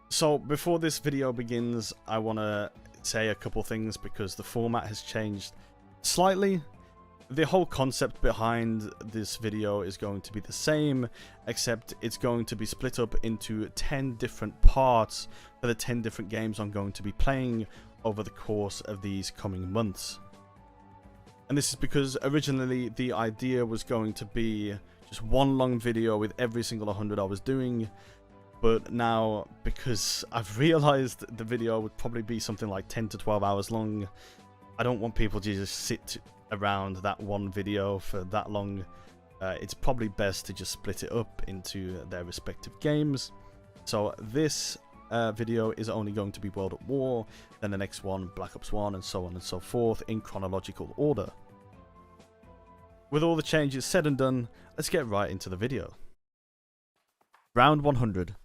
So before this video begins, I want to say a couple things because the format has changed slightly. The whole concept behind this video is going to be the same, except it's going to be split up into 10 different parts for the 10 different games I'm going to be playing over the course of these coming months. And this is because originally the idea was going to be just one long video with every single 100 I was doing. But now, because I've realized the video would probably be something like 10 to 12 hours long, I don't want people to just sit around that one video for that long. It's probably best to just split it up into their respective games. So this video is only going to be World at War, then the next one Black Ops 1, and so on and so forth in chronological order. With all the changes said and done, let's get right into the video. Round 100.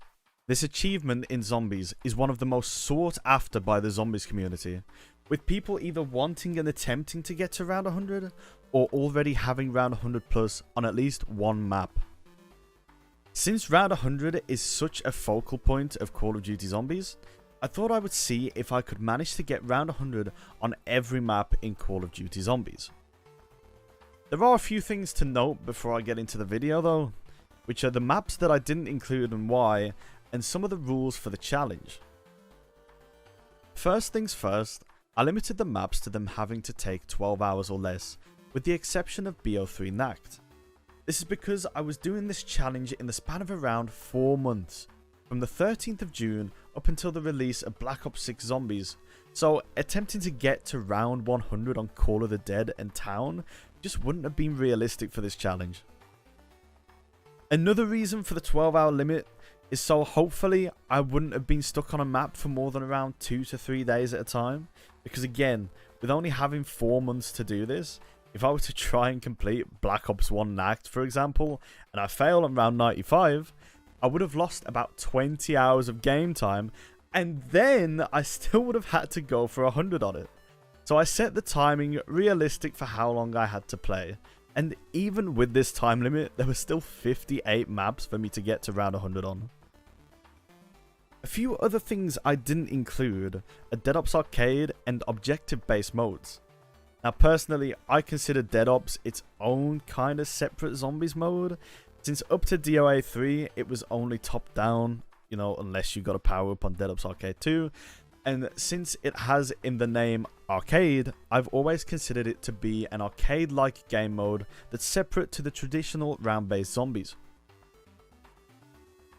This achievement in zombies is one of the most sought after by the zombies community, with people either wanting and attempting to get to round 100 or already having round 100 plus on at least one map. Since round 100 is such a focal point of Call of Duty Zombies, I thought I would see if I could manage to get round 100 on every map in Call of Duty Zombies. There are a few things to note before I get into the video though, which are the maps that I didn't include and why, and some of the rules for the challenge. First things first, I limited the maps to them having to take 12 hours or less, with the exception of BO3 Nacht. This is because I was doing this challenge in the span of around 4 months, from the 13th of June up until the release of Black Ops 6 Zombies, so attempting to get to round 100 on Call of the Dead and Town just wouldn't have been realistic for this challenge. Another reason for the 12-hour limit is so hopefully I wouldn't have been stuck on a map for more than around 2 to 3 days at a time, because again, with only having 4 months to do this, if I were to try and complete Black Ops 1 Nacht for example, and I fail on round 95, I would have lost about 20 hours of game time, and then I still would have had to go for 100 on it. So I set the timing realistic for how long I had to play. And even with this time limit, there were still 58 maps for me to get to round 100 on. A few other things I didn't include are Dead Ops Arcade and objective-based modes. Now personally, I consider Dead Ops its own kind of separate zombies mode, since up to DOA 3 it was only top down, you know, unless you got a power up on Dead Ops Arcade 2. And since it has in the name Arcade, I've always considered it to be an arcade-like game mode that's separate to the traditional round-based zombies.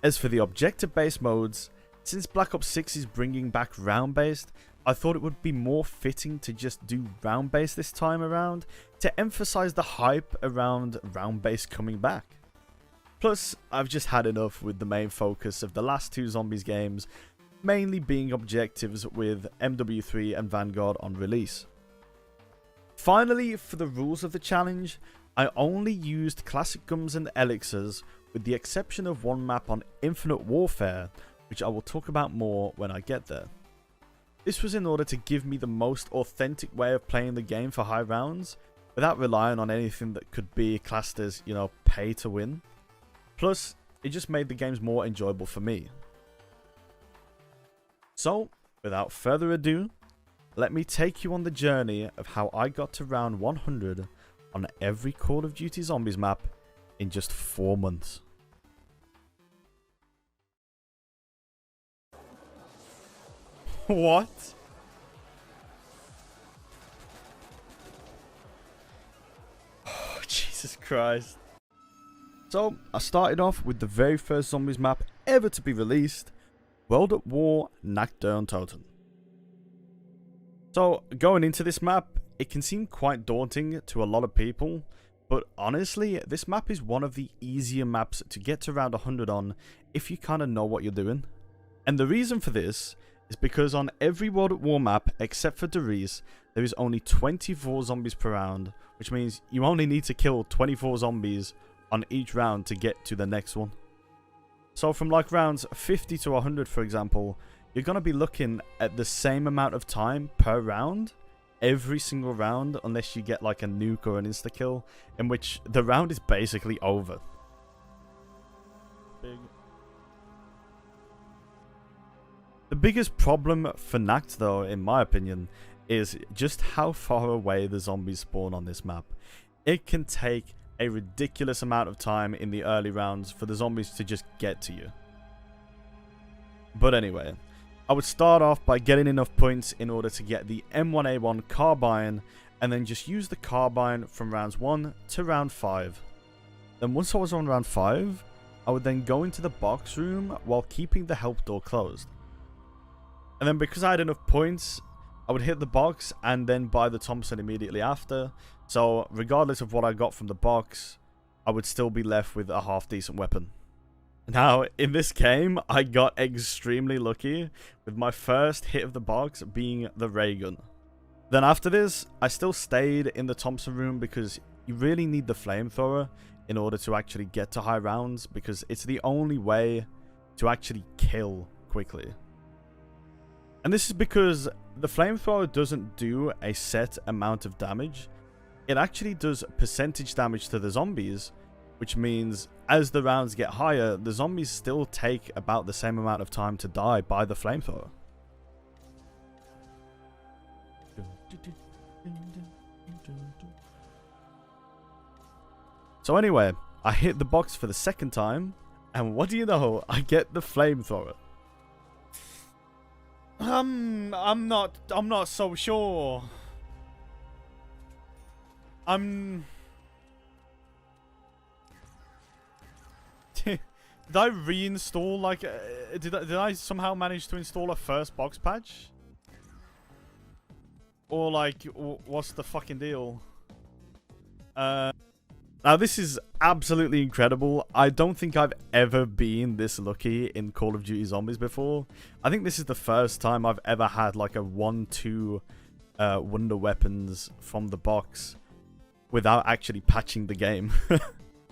As for the objective-based modes, since Black Ops 6 is bringing back round-based, I thought it would be more fitting to just do round-based this time around to emphasize the hype around round-based coming back. Plus, I've just had enough with the main focus of the last two zombies games, mainly being objectives with MW3 and Vanguard on release. Finally, for the rules of the challenge, I only used classic guns and elixirs with the exception of one map on Infinite Warfare, which I will talk about more when I get there. This was in order to give me the most authentic way of playing the game for high rounds, without relying on anything that could be classed as, you know, pay to win. Plus, it just made the games more enjoyable for me. So, without further ado, let me take you on the journey of how I got to round 100 on every Call of Duty Zombies map in just 4 months. What? Oh, Jesus Christ. So, I started off with the very first Zombies map ever to be released, World at War Nacht. So, going into this map, it can seem quite daunting to a lot of people, but honestly, this map is one of the easier maps to get to round 100 on if you kind of know what you're doing. And the reason for this is because on every World at War map, except for Riese, there is only 24 zombies per round, which means you only need to kill 24 zombies on each round to get to the next one. So from like rounds 50 to 100 for example, you're going to be looking at the same amount of time per round, every single round, unless you get like a nuke or an insta-kill, in which the round is basically over. Big. The biggest problem for Nacht, though, in my opinion, is just how far away the zombies spawn on this map. It can take a ridiculous amount of time in the early rounds for the zombies to just get to you. But anyway, I would start off by getting enough points in order to get the M1A1 carbine, and then just use the carbine from rounds 1 to round 5. Then once I was on round 5, I would then go into the box room while keeping the help door closed. And then because I had enough points, I would hit the box and then buy the Thompson immediately after. So regardless of what I got from the box, I would still be left with a half decent weapon. Now, in this game, I got extremely lucky with my first hit of the box being the ray gun. Then after this, I still stayed in the Thompson room because you really need the flamethrower in order to actually get to high rounds, because it's the only way to actually kill quickly. And this is because the flamethrower doesn't do a set amount of damage. It actually does percentage damage to the zombies, which means as the rounds get higher, the zombies still take about the same amount of time to die by the flamethrower. So anyway, I hit the box for the second time, and what do you know? I get the flamethrower. I'm not so sure. Did I reinstall, like, did I somehow manage to install a first box patch? Or, like, what's the fucking deal? Now, this is absolutely incredible. I don't think I've ever been this lucky in Call of Duty Zombies before. I think this is the first time I've ever had, like, a 1-2 wonder weapons from the box without actually patching the game.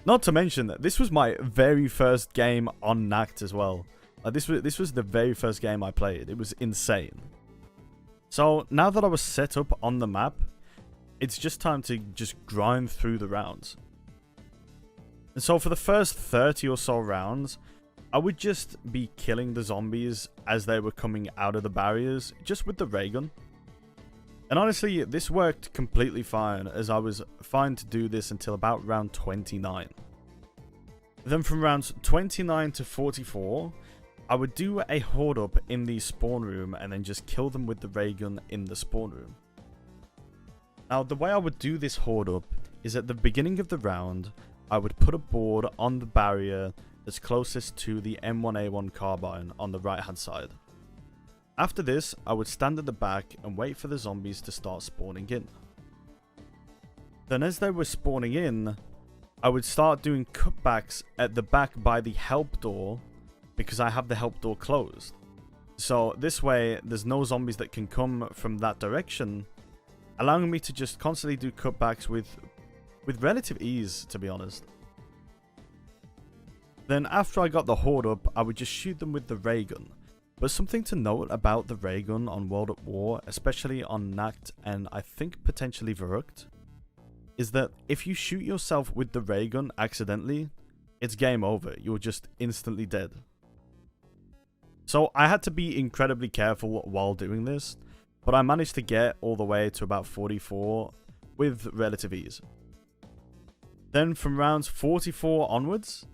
Not to mention that this was my very first game on Nacht as well. This was the very first game I played. It was insane. So now that I was set up on the map, it's just time to just grind through the rounds. And so for the first 30 or so rounds, I would just be killing the zombies as they were coming out of the barriers, just with the ray gun. And honestly, this worked completely fine, as I was fine to do this until about round 29. Then from rounds 29 to 44, I would do a horde up in the spawn room and then just kill them with the ray gun in the spawn room. Now, the way I would do this horde up is at the beginning of the round, I would put a board on the barrier that's closest to the M1A1 carbine on the right hand side. After this, I would stand at the back and wait for the zombies to start spawning in. Then as they were spawning in, I would start doing cutbacks at the back by the help door, because I have the help door closed. So this way, there's no zombies that can come from that direction, allowing me to just constantly do cutbacks with relative ease, to be honest. Then after I got the horde up, I would just shoot them with the ray gun. But something to note about the ray gun on World at War, especially on Nacht and I think potentially Verruckt, is that if you shoot yourself with the ray gun accidentally, it's game over. You're just instantly dead. So I had to be incredibly careful while doing this, but I managed to get all the way to about 44 with relative ease. Then from rounds 44 onwards,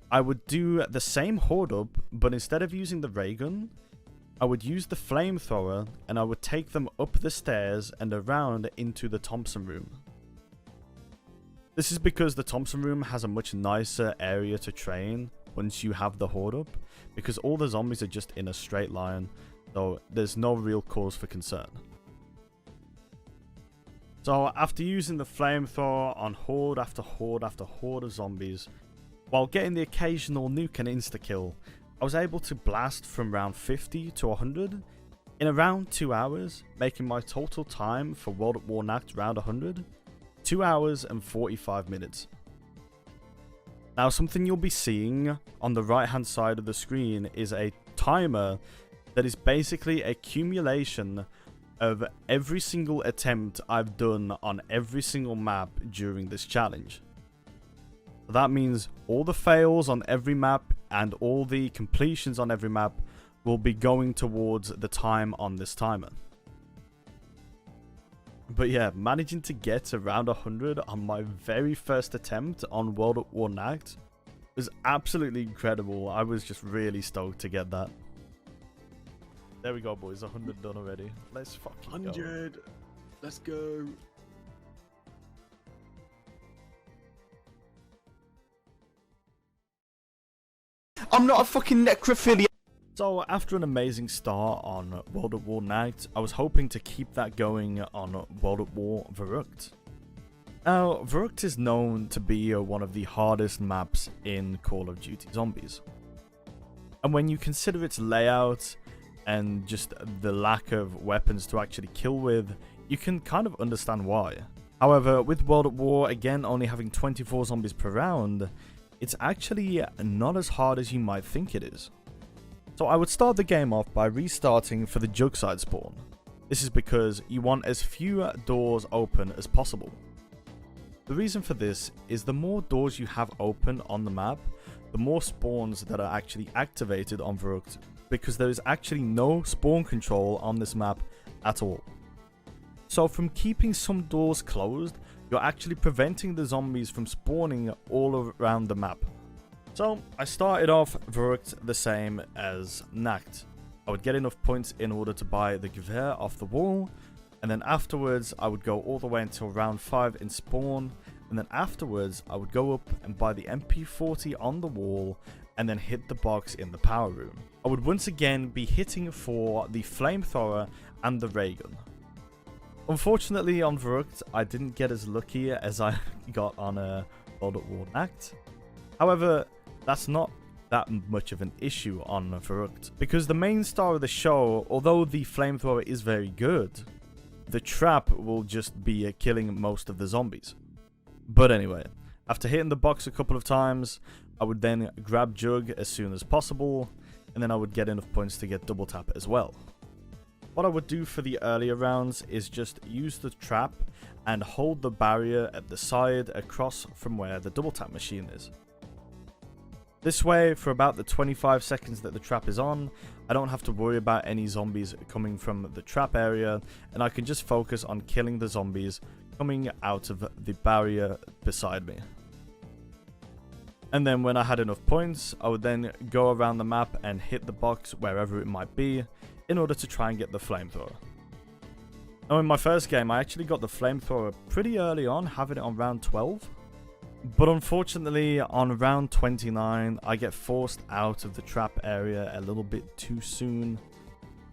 I would do the same horde up, but instead of using the ray gun, I would use the flamethrower and I would take them up the stairs and around into the Thompson room. This is because the Thompson room has a much nicer area to train once you have the horde up, because all the zombies are just in a straight line, so there's no real cause for concern. So after using the flamethrower on horde after horde after horde of zombies, while getting the occasional nuke and insta-kill, I was able to blast from round 50 to 100 in around 2 hours, making my total time for World at War Nacht round 100 2 hours and 45 minutes. Now, something you'll be seeing on the right hand side of the screen is a timer that is basically a accumulation of every single attempt I've done on every single map during this challenge. That means all the fails on every map and all the completions on every map will be going towards the time on this timer. But yeah, managing to get around 100 on my very first attempt on World at War Nacht was absolutely incredible. I was just really stoked to get that. There we go, boys. 100 done already. Let's fucking 100. go. Let's go. I'm not a fucking necrophiliac. So after an amazing start on World at War Nacht, I was hoping to keep that going on World at War Verruckt. Now, Verruckt is known to be one of the hardest maps in Call of Duty Zombies. And when you consider its layout and just the lack of weapons to actually kill with, you can kind of understand why. However, with World at War, again only having 24 zombies per round, it's actually not as hard as you might think it is. So I would start the game off by restarting for the jug side spawn. This is because you want as few doors open as possible. The reason for this is the more doors you have open on the map, the more spawns that are actually activated on Verruckt, because there is actually no spawn control on this map at all. So from keeping some doors closed, you're actually preventing the zombies from spawning all around the map. So I started off Verruckt the same as Nacht. I would get enough points in order to buy the Gewehr off the wall, and then afterwards I would go all the way until round 5 in spawn, and then afterwards I would go up and buy the MP40 on the wall and then hit the box in the power room. I would once again be hitting for the flamethrower and the ray gun. Unfortunately on Verruckt I didn't get as lucky as I got on World at War Nacht. However, that's not that much of an issue on Verruckt, because the main star of the show, although the flamethrower is very good, the trap will just be killing most of the zombies. But anyway, after hitting the box a couple of times, I would then grab Jug as soon as possible, and then I would get enough points to get double tap as well. What I would do for the earlier rounds is just use the trap and hold the barrier at the side across from where the double tap machine is. This way, for about the 25 seconds that the trap is on, I don't have to worry about any zombies coming from the trap area, and I can just focus on killing the zombies coming out of the barrier beside me. And then when I had enough points, I would then go around the map and hit the box wherever it might be in order to try and get the flamethrower. Now in my first game, I actually got the flamethrower pretty early on, having it on round 12. But unfortunately, on round 29, I get forced out of the trap area a little bit too soon,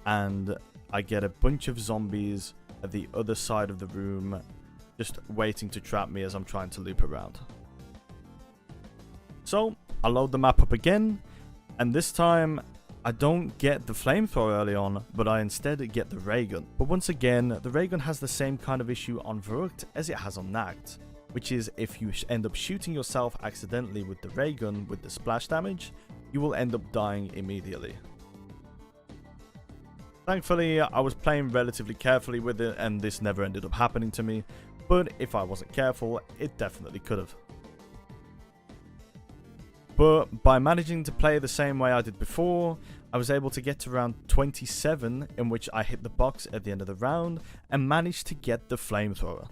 and I get a bunch of zombies at the other side of the room just waiting to trap me as I'm trying to loop around. So I load the map up again, and this time I don't get the flamethrower early on, but I instead get the ray gun. But once again, the ray gun has the same kind of issue on Verruckt as it has on Nacht, which is if you end up shooting yourself accidentally with the ray gun with the splash damage, you will end up dying immediately. Thankfully, I was playing relatively carefully with it and this never ended up happening to me, but if I wasn't careful, it definitely could have. But by managing to play the same way I did before, I was able to get to round 27, in which I hit the box at the end of the round and managed to get the flamethrower.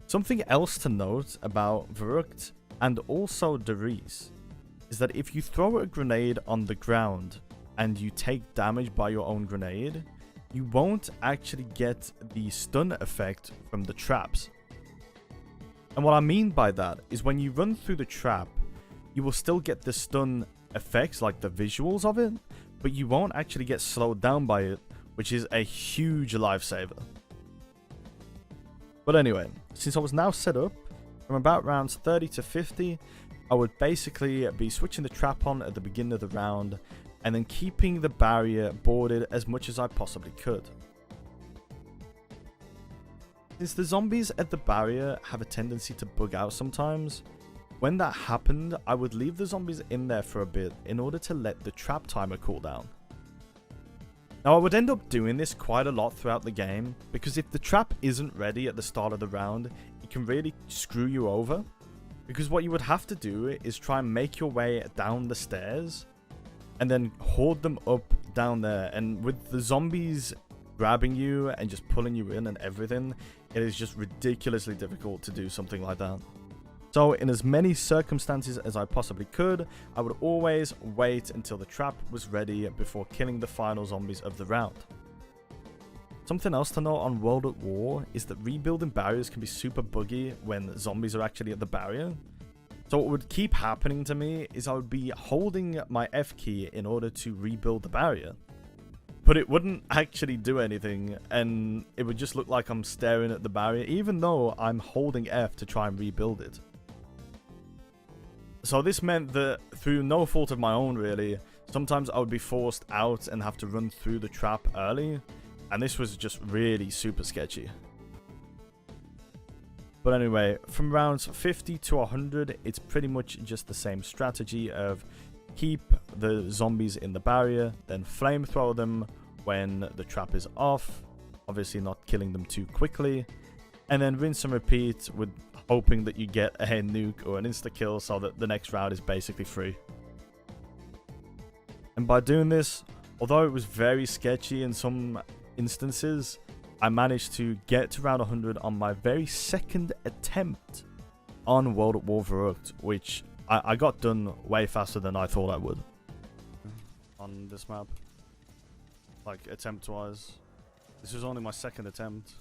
Something else to note about Verruckt and also Riese is that if you throw a grenade on the ground and you take damage by your own grenade, you won't actually get the stun effect from the traps. And what I mean by that is when you run through the trap, you will still get the stun effects, like the visuals of it, but you won't actually get slowed down by it, which is a huge lifesaver. But anyway, since I was now set up, from about rounds 30 to 50, I would basically be switching the trap on at the beginning of the round, and then keeping the barrier boarded as much as I possibly could. Since the zombies at the barrier have a tendency to bug out sometimes, when that happened, I would leave the zombies in there for a bit in order to let the trap timer cool down. Now I would end up doing this quite a lot throughout the game, because if the trap isn't ready at the start of the round, it can really screw you over. Because what you would have to do is try and make your way down the stairs, and then hoard them up down there. And with the zombies grabbing you and just pulling you in and everything, it is just ridiculously difficult to do something like that. So in as many circumstances as I possibly could, I would always wait until the trap was ready before killing the final zombies of the round. Something else to note on World at War is that rebuilding barriers can be super buggy when zombies are actually at the barrier. So what would keep happening to me is I would be holding my F key in order to rebuild the barrier, but it wouldn't actually do anything, and it would just look like I'm staring at the barrier even though I'm holding F to try and rebuild it. So this meant that through no fault of my own really, sometimes I would be forced out and have to run through the trap early, and this was just really super sketchy. But anyway, from rounds 50 to 100, it's pretty much just the same strategy of keep the zombies in the barrier, then flamethrower them when the trap is off, obviously not killing them too quickly, and then rinse and repeat with hoping that you get a nuke or an insta-kill so that the next round is basically free. And by doing this, although it was very sketchy in some instances, I managed to get to round 100 on my very second attempt on World at War Verruckt, which I got done way faster than I thought I would. On this map. Like, attempt-wise. This was only my second attempt.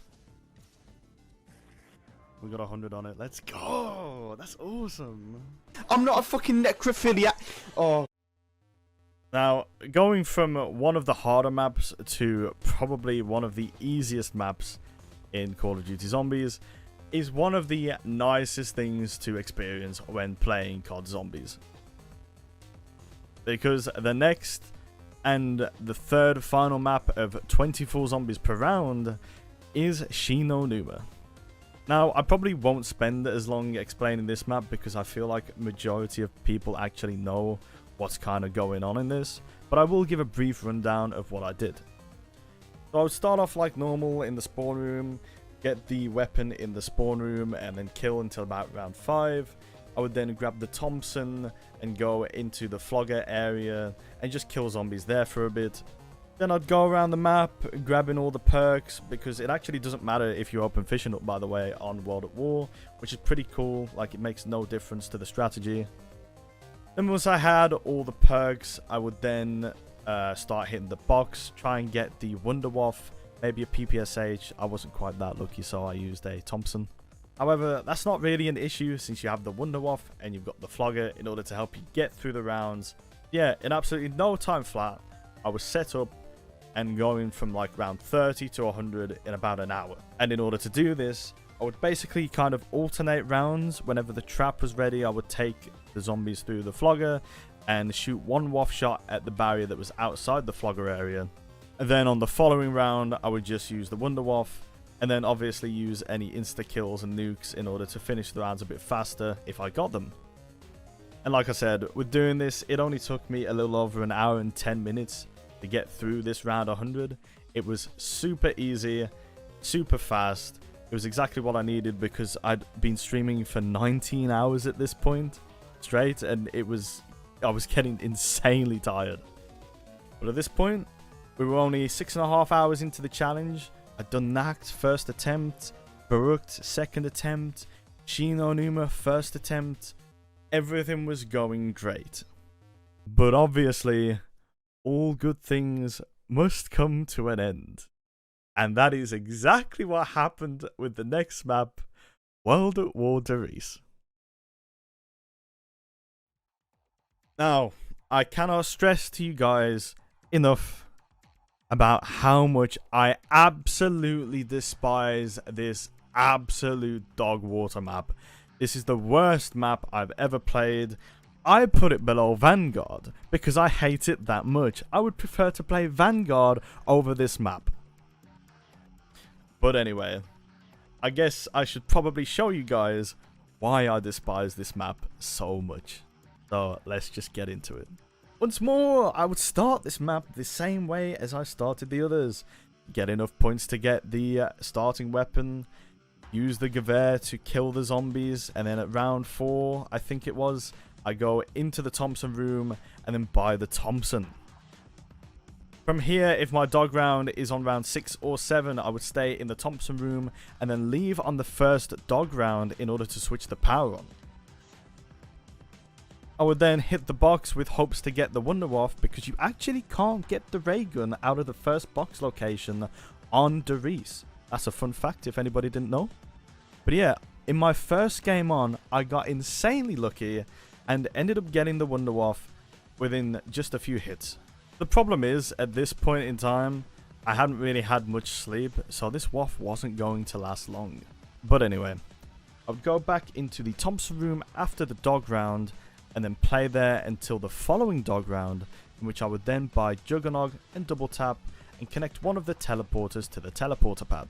We got 100 on it. Let's go! That's awesome! I'm not a fucking necrophiliac. Oh. Now, going from one of the harder maps to probably one of the easiest maps in Call of Duty Zombies is one of the nicest things to experience when playing COD Zombies. Because the next and the third final map of 24 zombies per round is Shi No Numa. Now, I probably won't spend as long explaining this map because I feel like majority of people actually know what's kind of going on in this, but I will give a brief rundown of what I did. So I would start off like normal in the spawn room, get the weapon in the spawn room, and then kill until about round 5. I would then grab the Thompson and go into the flogger area and just kill zombies there for a bit. Then I'd go around the map, grabbing all the perks, because it actually doesn't matter if you're open fishing up, by the way, on World at War, which is pretty cool. Like, it makes no difference to the strategy. Then once I had all the perks, I would then start hitting the box, try and get the Wonder WAW, maybe a PPSH. I wasn't quite that lucky, so I used a Thompson. However, that's not really an issue since you have the Wonder WAW and you've got the flogger in order to help you get through the rounds. Yeah, in absolutely no time flat, I was set up and going from like round 30 to 100 in about an hour. And in order to do this, I would basically kind of alternate rounds. Whenever the trap was ready, I would take the zombies through the flogger and shoot one WAF shot at the barrier that was outside the flogger area. And then on the following round, I would just use the Wonder WAF, and then obviously use any insta-kills and nukes in order to finish the rounds a bit faster if I got them. And like I said, with doing this, it only took me a little over an hour and 10 minutes to get through this round 100. It was super easy, super fast. It was exactly what I needed because I'd been streaming for 19 hours at this point straight, and I was getting insanely tired. But at this point, we were only 6.5 hours into the challenge. I'd done Nacht first attempt, Verruckt second attempt, Shi No Numa first attempt. Everything was going great. But obviously, all good things must come to an end. And that is exactly what happened with the next map, World at War Riese. Now, I cannot stress to you guys enough about how much I absolutely despise this absolute dog water map. This is the worst map I've ever played. I put it below Vanguard because I hate it that much. I would prefer to play Vanguard over this map. But anyway, I guess I should probably show you guys why I despise this map so much. So let's just get into it. Once more, I would start this map the same way as I started the others. Get enough points to get the starting weapon. Use the Gewehr to kill the zombies. And then at round 4, I think it was, I go into the Thompson room and then buy the Thompson. From here, if my dog round is on round 6 or 7, I would stay in the Thompson room and then leave on the first dog round in order to switch the power on. I would then hit the box with hopes to get the Wonder WAW because you actually can't get the ray gun out of the first box location on the Riese. That's a fun fact if anybody didn't know. But yeah, in my first game on, I got insanely lucky and ended up getting the Wonder WAW within just a few hits. The problem is, at this point in time, I hadn't really had much sleep, so this WAW wasn't going to last long. But anyway, I would go back into the Thompson room after the dog round, and then play there until the following dog round, in which I would then buy Juggernog and double tap, and connect one of the teleporters to the teleporter pad.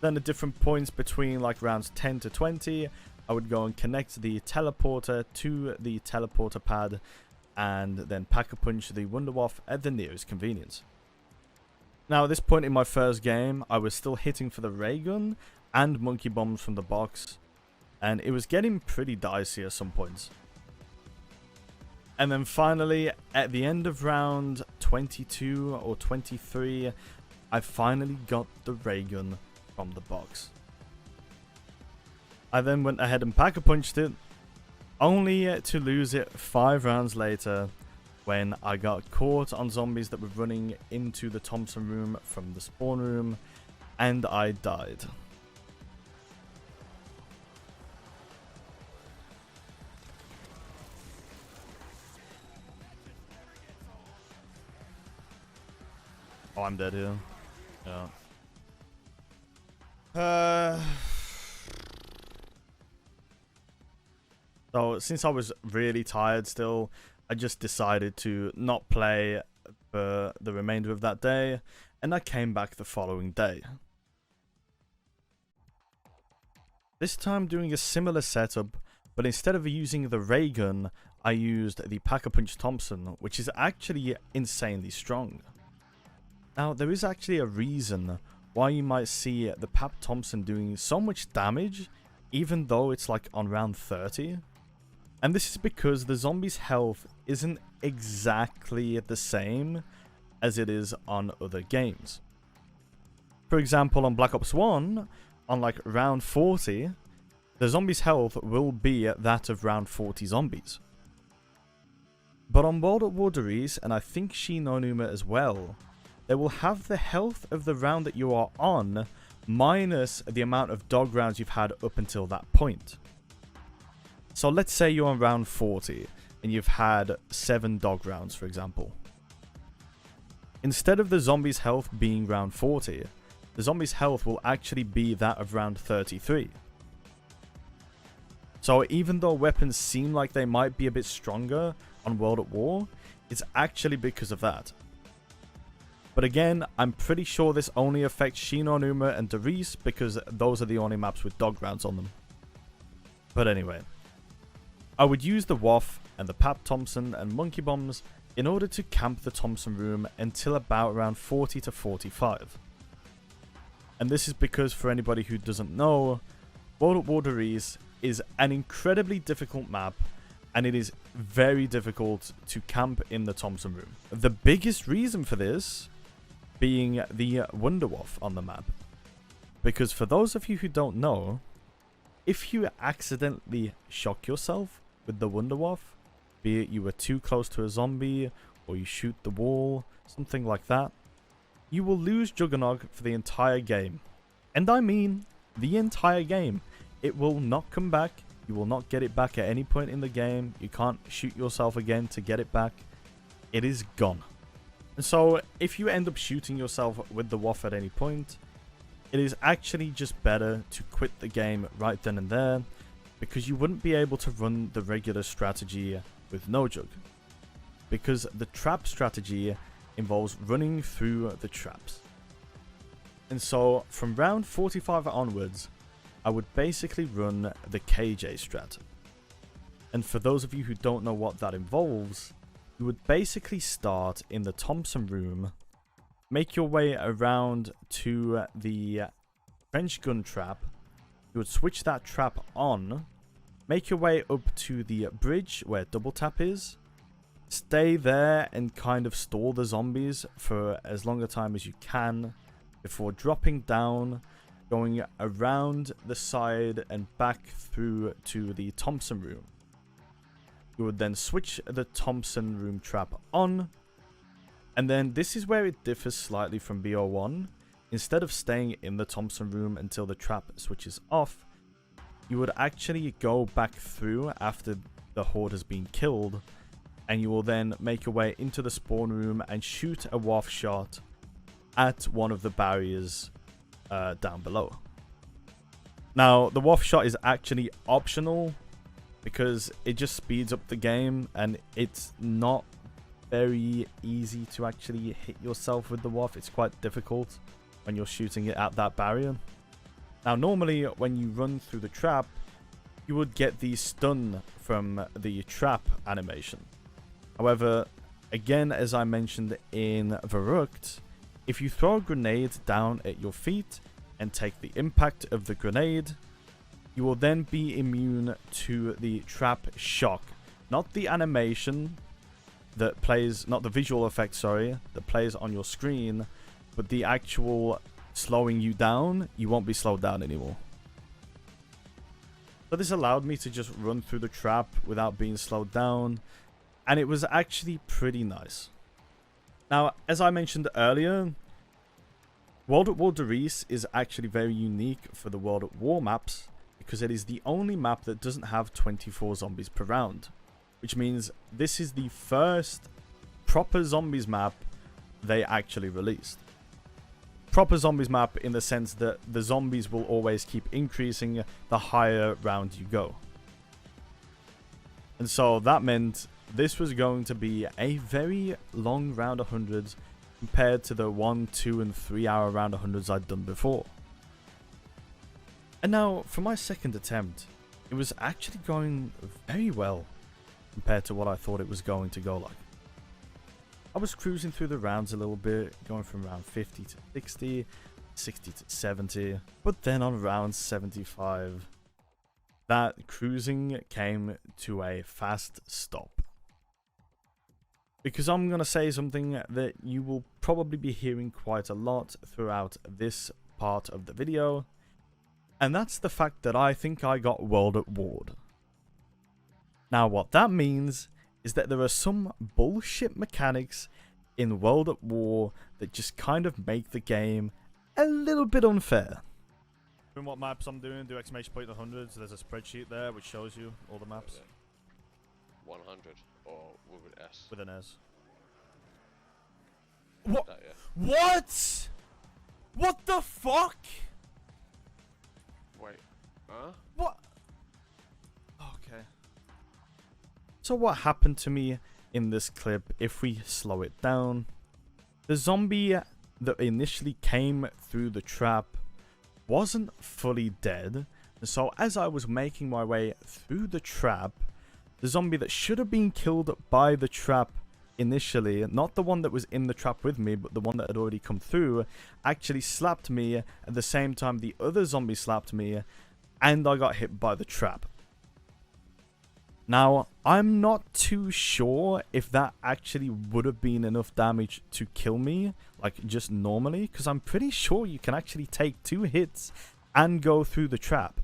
Then at different points between like rounds 10 to 20, I would go and connect the teleporter to the teleporter pad, and then pack-a-punch the Wonder WAW at the nearest convenience. Now at this point in my first game, I was still hitting for the ray gun and monkey bombs from the box, and it was getting pretty dicey at some points. And then finally, at the end of round 22 or 23, I finally got the ray gun from the box. I then went ahead and pack-a-punched it, only to lose it 5 rounds later when I got caught on zombies that were running into the Thompson room from the spawn room, and I died. Oh, I'm dead here. Yeah. So, since I was really tired still, I just decided to not play for the remainder of that day, and I came back the following day. This time doing a similar setup, but instead of using the ray gun, I used the Pack-a-Punch Thompson, which is actually insanely strong. Now, there is actually a reason why you might see the Pap Thompson doing so much damage, even though it's like on round 30. And this is because the zombie's health isn't exactly the same as it is on other games. For example, on Black Ops 1, on like round 40, the zombie's health will be that of round 40 zombies. But on World at War Riese, and I think Shi No Numa as well, they will have the health of the round that you are on minus the amount of dog rounds you've had up until that point. So let's say you're on round 40 and you've had 7 dog rounds, for example. Instead of the zombie's health being round 40, the zombie's health will actually be that of round 33. So even though weapons seem like they might be a bit stronger on World at War, it's actually because of that. But again, I'm pretty sure this only affects Shi No Numa and Riese because those are the only maps with dog rounds on them. But anyway, I would use the WAW and the Pap Thompson and Monkey Bombs in order to camp the Thompson room until about around 40 to 45. And this is because, for anybody who doesn't know, World at War Riese is an incredibly difficult map, and it is very difficult to camp in the Thompson room. The biggest reason for this being the Wonder WAW on the map. Because for those of you who don't know, if you accidentally shock yourself with the Wonder WAW, be it you were too close to a zombie, or you shoot the wall, something like that, you will lose Juggernog for the entire game. And I mean, the entire game. It will not come back, you will not get it back at any point in the game, you can't shoot yourself again to get it back, it is gone. And so, if you end up shooting yourself with the WAF at any point, it is actually just better to quit the game right then and there, because you wouldn't be able to run the regular strategy with no jug. Because the trap strategy involves running through the traps. And so, from round 45 onwards, I would basically run the KJ strat. And for those of you who don't know what that involves, you would basically start in the Thompson room, make your way around to the French gun trap, you would switch that trap on, make your way up to the bridge where double tap is. Stay there and kind of stall the zombies for as long a time as you can before dropping down, going around the side and back through to the Thompson room. You would then switch the Thompson room trap on, and then this is where it differs slightly from BO1. Instead of staying in the Thompson room until the trap switches off, you would actually go back through after the horde has been killed, and you will then make your way into the spawn room and shoot a WAF shot at one of the barriers down below. Now, the WAF shot is actually optional because it just speeds up the game, and it's not very easy to actually hit yourself with the WAF. It's quite difficult when you're shooting it at that barrier. Now, normally when you run through the trap, you would get the stun from the trap animation. However, again, as I mentioned in Verruckt, if you throw a grenade down at your feet and take the impact of the grenade, you will then be immune to the trap shock. Not the animation that plays, not the visual effect, sorry, that plays on your screen, but the actual slowing you down. You won't be slowed down anymore. So this allowed me to just run through the trap without being slowed down, and it was actually pretty nice. Now, as I mentioned earlier, World at War Riese is actually very unique for the World at War maps because it is the only map that doesn't have 24 zombies per round, which means this is the first proper zombies map they actually released. Proper zombies map in the sense that the zombies will always keep increasing the higher round you go. And so that meant this was going to be a very long round 100s compared to the 1, 2, and 3 hour round 100s I'd done before. And now, for my second attempt, it was actually going very well compared to what I thought it was going to go like. I was cruising through the rounds a little bit, going from round 50 to 60, 60 to 70, but then on round 75, that cruising came to a fast stop. Because I'm going to say something that you will probably be hearing quite a lot throughout this part of the video, and that's the fact that I think I got World at War. Now, what that means is that there are some bullshit mechanics in World at War that just kind of make the game a little bit unfair. From what maps I'm doing, do exclamation point 100s, there's a spreadsheet there which shows you all the maps. 100 or with an S? With an S. What? That, yeah. What? What the fuck? Wait, huh? What? Okay. So what happened to me in this clip, if we slow it down, the zombie that initially came through the trap wasn't fully dead. So as I was making my way through the trap, the zombie that should have been killed by the trap initially, not the one that was in the trap with me, but the one that had already come through, actually slapped me at the same time the other zombie slapped me, and I got hit by the trap. Now, I'm not too sure if that actually would have been enough damage to kill me, like just normally, because I'm pretty sure you can actually take 2 hits and go through the trap.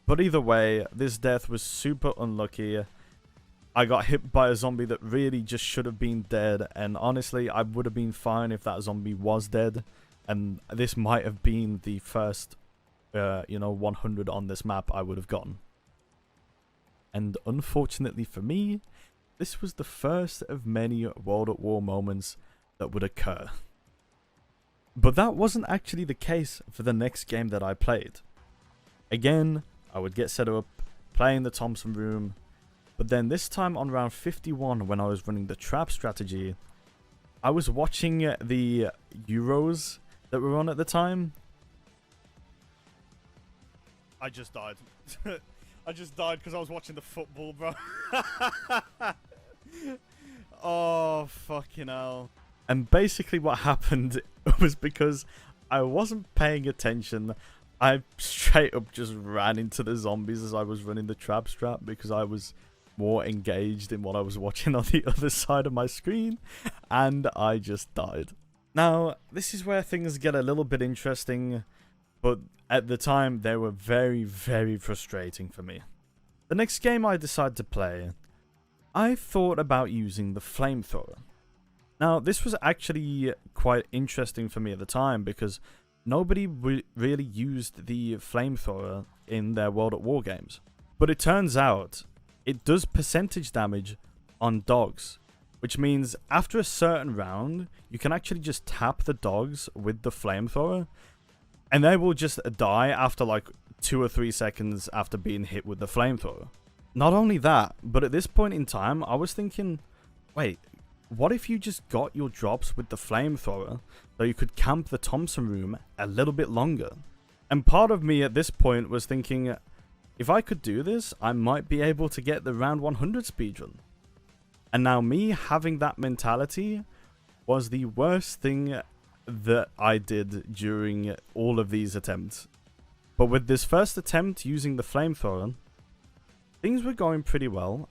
But either way, this death was super unlucky. I got hit by a zombie that really just should have been dead, and honestly, I would have been fine if that zombie was dead, and this might have been the first, 100 on this map I would have gotten. And unfortunately for me, this was the first of many World at War moments that would occur. But that wasn't actually the case for the next game that I played. Again, I would get set up, playing the Thompson room, but then this time on round 51 when I was running the trap strategy, I was watching the Euros that were on at the time. I just died. I just died because I was watching the football, bro. Oh, fucking hell. And basically what happened was because I wasn't paying attention, I straight up just ran into the zombies as I was running the trap strap because I was more engaged in what I was watching on the other side of my screen, and I just died. Now, this is where things get a little bit interesting, but at the time they were very, very frustrating for me. The next game I decided to play, I thought about using the flamethrower. Now, this was actually quite interesting for me at the time because nobody really used the flamethrower in their World at War games. But it turns out it does percentage damage on dogs, which means after a certain round, you can actually just tap the dogs with the flamethrower, and they will just die after like 2 or 3 seconds after being hit with the flamethrower. Not only that, but at this point in time, I was thinking, wait, what if you just got your drops with the flamethrower so you could camp the Thompson room a little bit longer? And part of me at this point was thinking, if I could do this, I might be able to get the round 100 speedrun. And now me having that mentality was the worst thing that I did during all of these attempts. But with this first attempt using the flamethrower, things were going pretty well.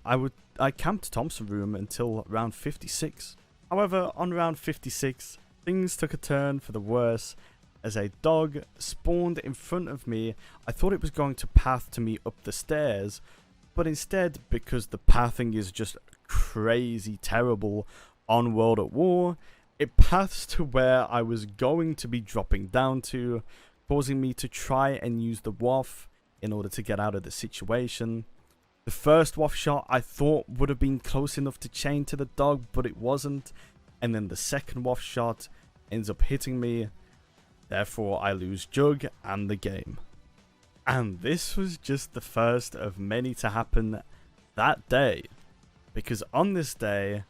I camped Thompson room until round 56. However, on round 56, things took a turn for the worse as a dog spawned in front of me. I thought it was going to path to me up the stairs, but instead, because the pathing is just crazy terrible on World at War, it paths to where I was going to be dropping down to, causing me to try and use the WAW in order to get out of the situation. The first WAF shot I thought would have been close enough to chain to the dog, but it wasn't. And then the second WAF shot ends up hitting me. Therefore, I lose Jug and the game. And this was just the first of many to happen that day. Because on this day,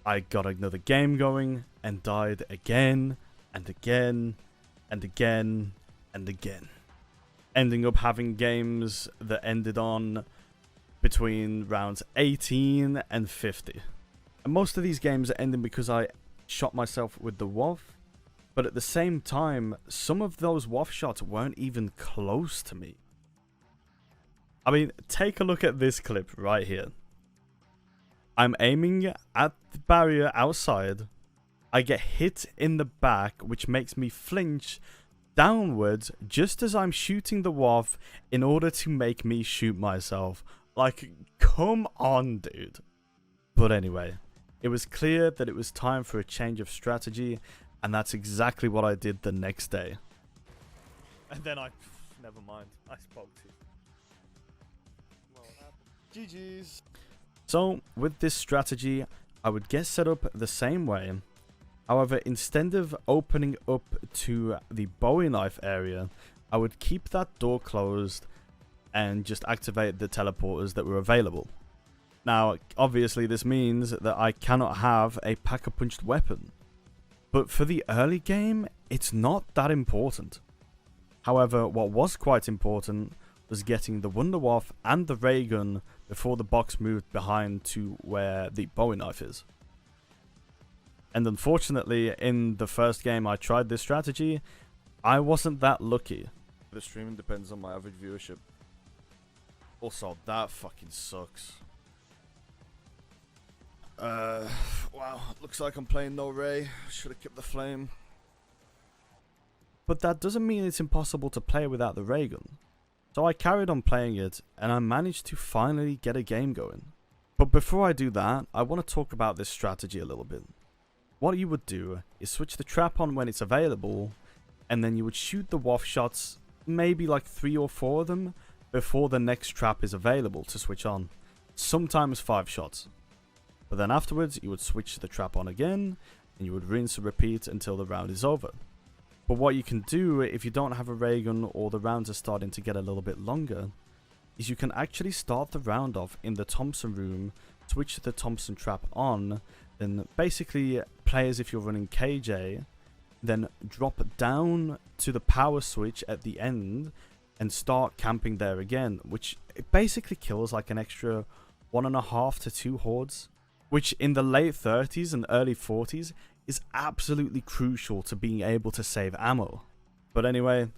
I got another game going and died again and again and again and again. Ending up having games that ended on between rounds 18 and 50. And most of these games are ending because I shot myself with the WAF. But at the same time, some of those WAF shots weren't even close to me. I mean, take a look at this clip right here. I'm aiming at the barrier outside. I get hit in the back, which makes me flinch downwards just as I'm shooting the WAF in order to make me shoot myself. Like, come on, dude. But anyway, it was clear that it was time for a change of strategy, and that's exactly what I did the next day. And then never mind, I spoke to you. GG's. So, with this strategy, I would get set up the same way. However, instead of opening up to the Bowie knife area, I would keep that door closed and just activate the teleporters that were available. Now, obviously this means that I cannot have a pack-a-punched weapon. But for the early game, it's not that important. However, what was quite important was getting the Wunderwaffe and the ray gun before the box moved behind to where the Bowie knife is. And unfortunately, in the first game I tried this strategy, I wasn't that lucky. The streaming depends on my average viewership. Also, that fucking sucks. Wow, looks like I'm playing no ray. Should have kept the flame. But that doesn't mean it's impossible to play without the ray gun. So I carried on playing it, and I managed to finally get a game going. But before I do that, I want to talk about this strategy a little bit. What you would do is switch the trap on when it's available, and then you would shoot the WAF shots, maybe like 3 or 4 of them, before the next trap is available to switch on. Sometimes 5 shots. But then afterwards, you would switch the trap on again, and you would rinse and repeat until the round is over. But what you can do if you don't have a ray gun or the rounds are starting to get a little bit longer, is you can actually start the round off in the Thompson room, switch the Thompson trap on, then basically play as if you're running KJ, then drop down to the power switch at the end and start camping there again, which it basically kills like an extra 1.5 to 2 hordes, which in the late 30s and early 40s is absolutely crucial to being able to save ammo. But anyway,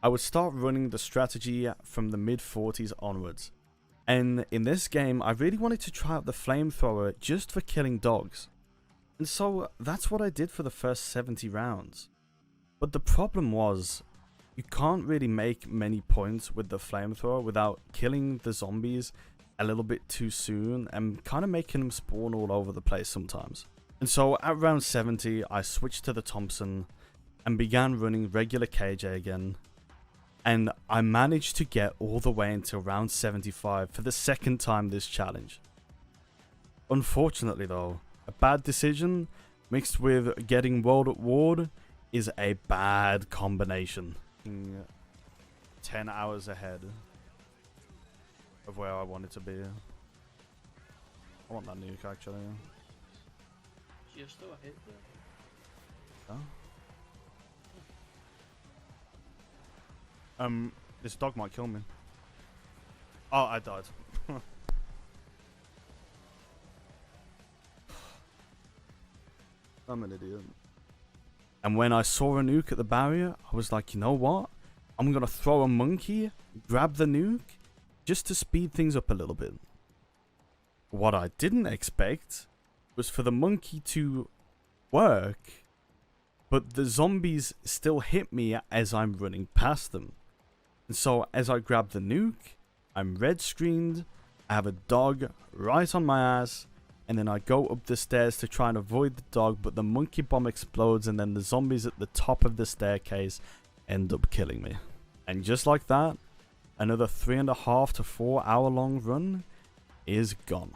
I would start running the strategy from the mid-40s onwards. And in this game, I really wanted to try out the flamethrower just for killing dogs. And so that's what I did for the first 70 rounds. But the problem was, you can't really make many points with the flamethrower without killing the zombies a little bit too soon and kind of making them spawn all over the place sometimes. And so at round 70, I switched to the Thompson and began running regular KJ again. And I managed to get all the way until round 75 for the second time this challenge. Unfortunately though, a bad decision mixed with getting World at War is a bad combination. 10 hours ahead of where I wanted to be. I want that nuke actually. You're still ahead there. Oh. This dog might kill me. Oh, I died. I'm an idiot. And when I saw a nuke at the barrier, I was like, you know what? I'm gonna throw a monkey, grab the nuke, just to speed things up a little bit. What I didn't expect was for the monkey to work, but the zombies still hit me as I'm running past them. And so as I grab the nuke, I'm red screened, I have a dog right on my ass, and then I go up the stairs to try and avoid the dog, but the monkey bomb explodes and then the zombies at the top of the staircase end up killing me. And just like that, another 3.5 to 4 hour long run is gone.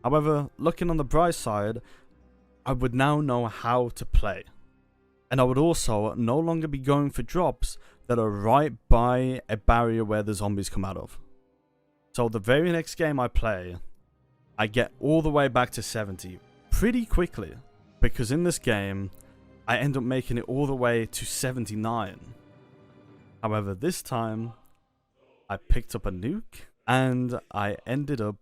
However, looking on the bright side, I would now know how to play. And I would also no longer be going for drops that are right by a barrier where the zombies come out of. So the very next game I play, I get all the way back to 70 pretty quickly. Because in this game, I end up making it all the way to 79. However, this time, I picked up a nuke and I ended up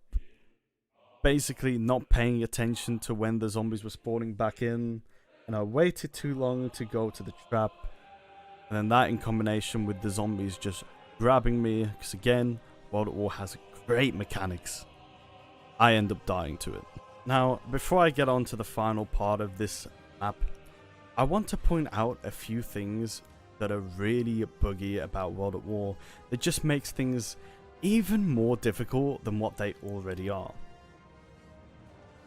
basically not paying attention to when the zombies were spawning back in, and I waited too long to go to the trap, and then that in combination with the zombies just grabbing me, because again, World at War has great mechanics, I end up dying to it. Now, before I get on to the final part of this map, I want to point out a few things that are really buggy about World at War that just makes things even more difficult than what they already are.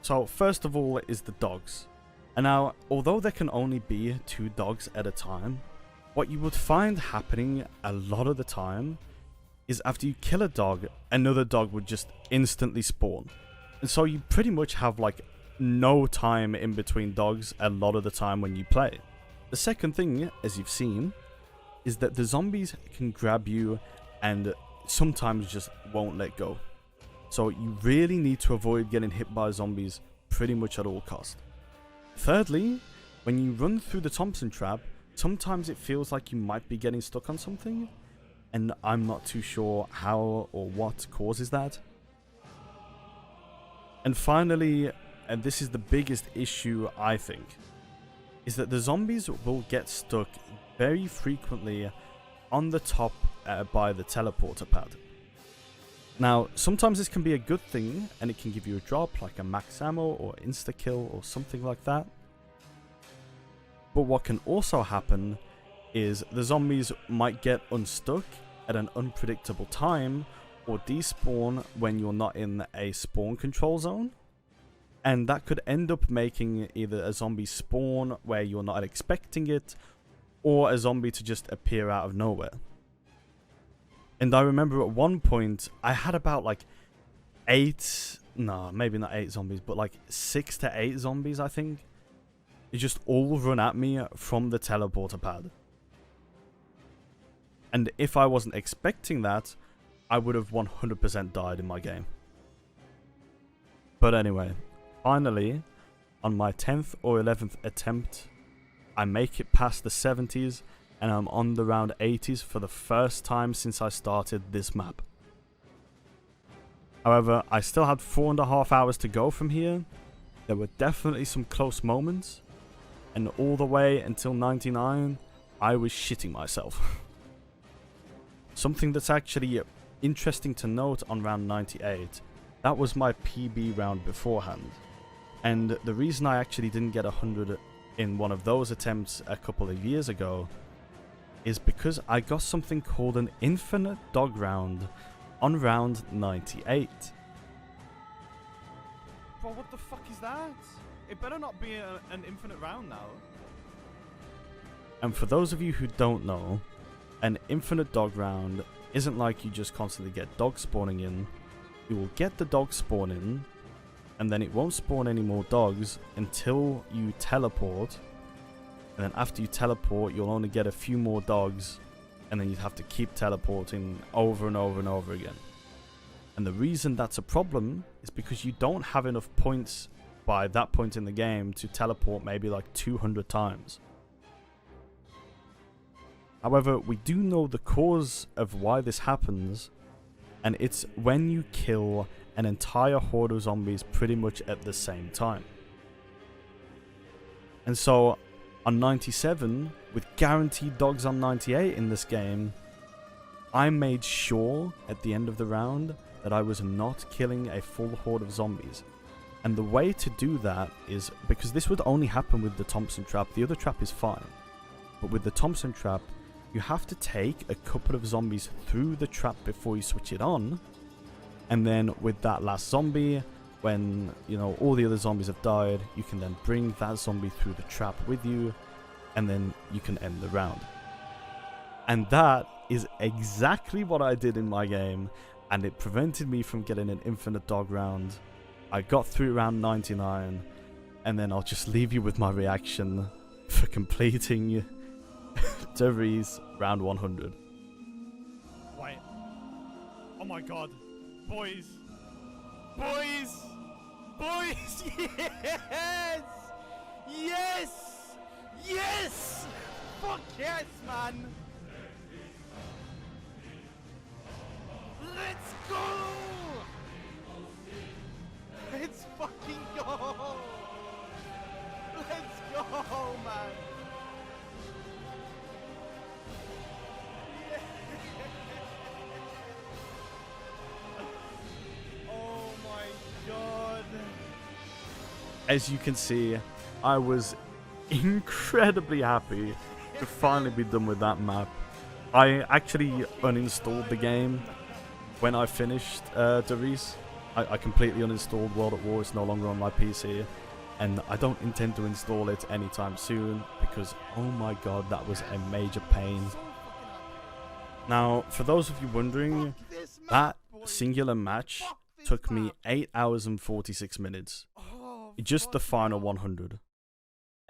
So first of all is the dogs. And now, although there can only be 2 dogs at a time, what you would find happening a lot of the time is after you kill a dog, another dog would just instantly spawn. And so you pretty much have like no time in between dogs a lot of the time when you play. The second thing, as you've seen, is that the zombies can grab you and sometimes just won't let go. So you really need to avoid getting hit by zombies pretty much at all costs. Thirdly, when you run through the Thompson trap, sometimes it feels like you might be getting stuck on something, and I'm not too sure how or what causes that. And finally, and this is the biggest issue I think, is that the zombies will get stuck very frequently on the top by the teleporter pad. Now, sometimes this can be a good thing, and it can give you a drop, like a max ammo or insta-kill or something like that. But what can also happen is the zombies might get unstuck at an unpredictable time, or despawn when you're not in a spawn control zone. And that could end up making either a zombie spawn where you're not expecting it, or a zombie to just appear out of nowhere. And I remember at one point, I had about like 8, no, maybe not 8 zombies, but like 6 to 8 zombies, I think. They just all run at me from the teleporter pad. And if I wasn't expecting that, I would have 100% died in my game. But anyway, finally, on my 10th or 11th attempt, I make it past the 70s, and I'm on the round 80s for the first time since I started this map. However, I still had 4.5 hours to go from here. There were definitely some close moments, and all the way until 99, I was shitting myself. Something that's actually interesting to note on round 98, that was my PB round beforehand. And the reason I actually didn't get 100 in one of those attempts a couple of years ago is because I got something called an infinite dog round on round 98. Bro, what the fuck is that? It better not be an infinite round now. And for those of you who don't know, an infinite dog round isn't like you just constantly get dogs spawning in. You will get the dog spawn in, and then it won't spawn any more dogs until you teleport. And then after you teleport, you'll only get a few more dogs, and then you'd have to keep teleporting over and over and over again. And the reason that's a problem is because you don't have enough points by that point in the game to teleport maybe like 200 times. However, we do know the cause of why this happens, and it's when you kill an entire horde of zombies pretty much at the same time. And so on 97, with guaranteed dogs on 98 in this game, I made sure at the end of the round that I was not killing a full horde of zombies. And the way to do that is, because this would only happen with the Thompson trap, the other trap is fine, but with the Thompson trap, you have to take a couple of zombies through the trap before you switch it on, and then with that last zombie, when you know all the other zombies have died, you can then bring that zombie through the trap with you, and then you can end the round. And that is exactly what I did in my game, and it prevented me from getting an infinite dog round. I got through round 99, and then I'll just leave you with my reaction for completing the Riese round 100. Wait. Oh my god. Boys. Boys. Boys. Yes. Yes. Yes. Fuck yes, man. Let's go. Let's fucking go. Let's go, man. Oh my god. As you can see, I was incredibly happy to finally be done with that map. I actually uninstalled the game when I finished the Riese. I completely uninstalled World at War. It's no longer on my PC, and I don't intend to install it anytime soon because, oh my god, that was a major pain. Now, for those of you wondering, that singular match took me 8 hours and 46 minutes. Just the final 100.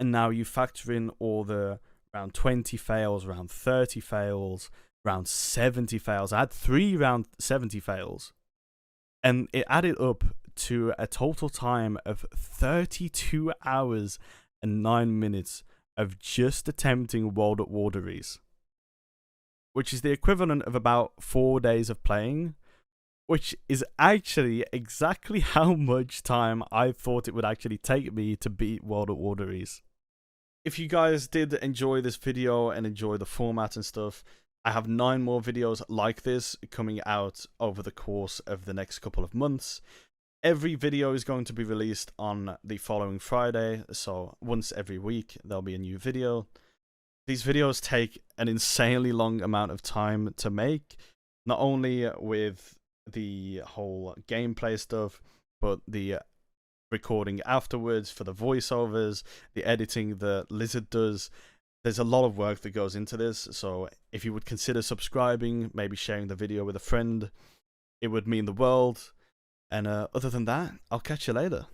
And now you factor in all the round 20 fails, round 30 fails, round 70 fails. I had 3 round 70 fails. And it added up to a total time of 32 hours and 9 minutes of just attempting World at War Riese, which is the equivalent of about 4 days of playing, which is actually exactly how much time I thought it would actually take me to beat World at War Riese. If you guys did enjoy this video and enjoy the format and stuff, I have 9 more videos like this coming out over the course of the next couple of months. Every video is going to be released on the following Friday, so once every week there'll be a new video. These videos take an insanely long amount of time to make, not only with the whole gameplay stuff, but the recording afterwards for the voiceovers, the editing that Lizard does. There's a lot of work that goes into this, so if you would consider subscribing, maybe sharing the video with a friend, it would mean the world. And other than that, I'll catch you later.